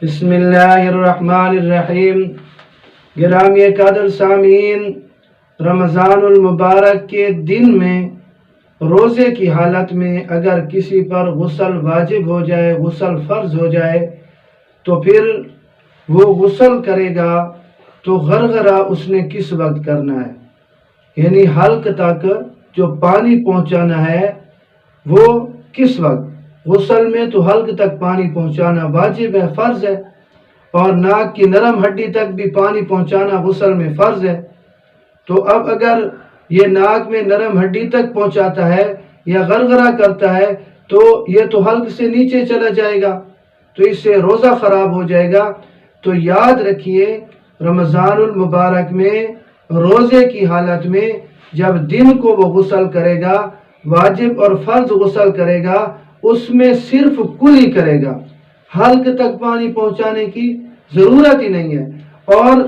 بسم اللہ الرحمن الرحیم۔ گرامی قدر سامعین، رمضان المبارک کے دن میں روزے کی حالت میں اگر کسی پر غسل واجب ہو جائے، غسل فرض ہو جائے، تو پھر وہ غسل کرے گا تو غرغرہ اس نے کس وقت کرنا ہے؟ یعنی حلق تک جو پانی پہنچانا ہے وہ کس وقت؟ غسل میں تو حلق تک پانی پہنچانا واجب ہے، فرض ہے، اور ناک کی نرم ہڈی تک بھی پانی پہنچانا غسل میں فرض ہے۔ تو اب اگر یہ ناک میں نرم ہڈی تک پہنچاتا ہے یا غرغرہ کرتا ہے تو یہ تو حلق سے نیچے چلا جائے گا، تو اس سے روزہ خراب ہو جائے گا۔ تو یاد رکھیے، رمضان المبارک میں روزے کی حالت میں جب دن کو وہ غسل کرے گا، واجب اور فرض غسل کرے گا، اس میں صرف کلی کرے گا، حلق تک پانی پہنچانے کی ضرورت ہی نہیں ہے، اور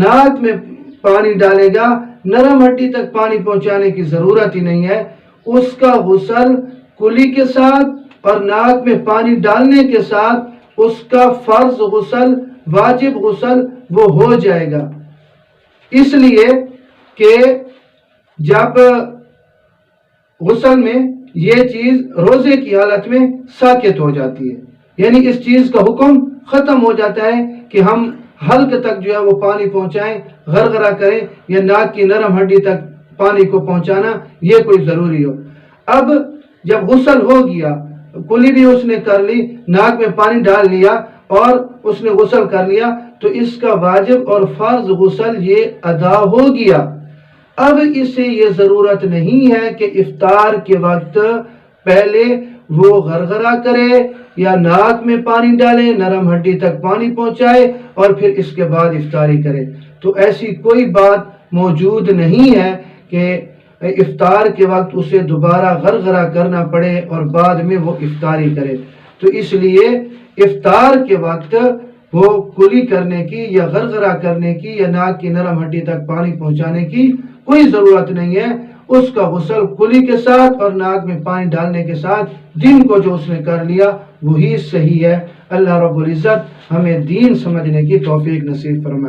ناک میں پانی ڈالے گا، نرم ہڈی تک پانی پہنچانے کی ضرورت ہی نہیں ہے۔ اس کا غسل کلی کے ساتھ اور ناک میں پانی ڈالنے کے ساتھ اس کا فرض غسل، واجب غسل وہ ہو جائے گا، اس لیے کہ جب غسل میں یہ چیز روزے کی حالت میں ساقط ہو جاتی ہے، یعنی اس چیز کا حکم ختم ہو جاتا ہے کہ ہم حلق تک جو ہے وہ پانی پہنچائیں، غرغرہ کریں، یا ناک کی نرم ہڈی تک پانی کو پہنچانا یہ کوئی ضروری ہو۔ اب جب غسل ہو گیا، کلی بھی اس نے کر لی، ناک میں پانی ڈال لیا اور اس نے غسل کر لیا، تو اس کا واجب اور فرض غسل یہ ادا ہو گیا۔ اب اسے یہ ضرورت نہیں ہے کہ افطار کے وقت پہلے وہ غرغرہ کرے یا ناک میں پانی ڈالے، نرم ہڈی تک پانی پہنچائے اور پھر اس کے بعد افطاری کرے۔ تو ایسی کوئی بات موجود نہیں ہے کہ افطار کے وقت اسے دوبارہ غرغرہ کرنا پڑے اور بعد میں وہ افطاری کرے۔ تو اس لیے افطار کے وقت وہ کلی کرنے کی یا غرغرہ کرنے کی یا ناک کی نرم ہڈی تک پانی پہنچانے کی کوئی ضرورت نہیں ہے۔ اس کا غسل کلی کے ساتھ اور ناک میں پانی ڈالنے کے ساتھ دن کو جو اس نے کر لیا وہی صحیح ہے۔ اللہ رب العزت ہمیں دین سمجھنے کی توفیق نصیب فرمائے۔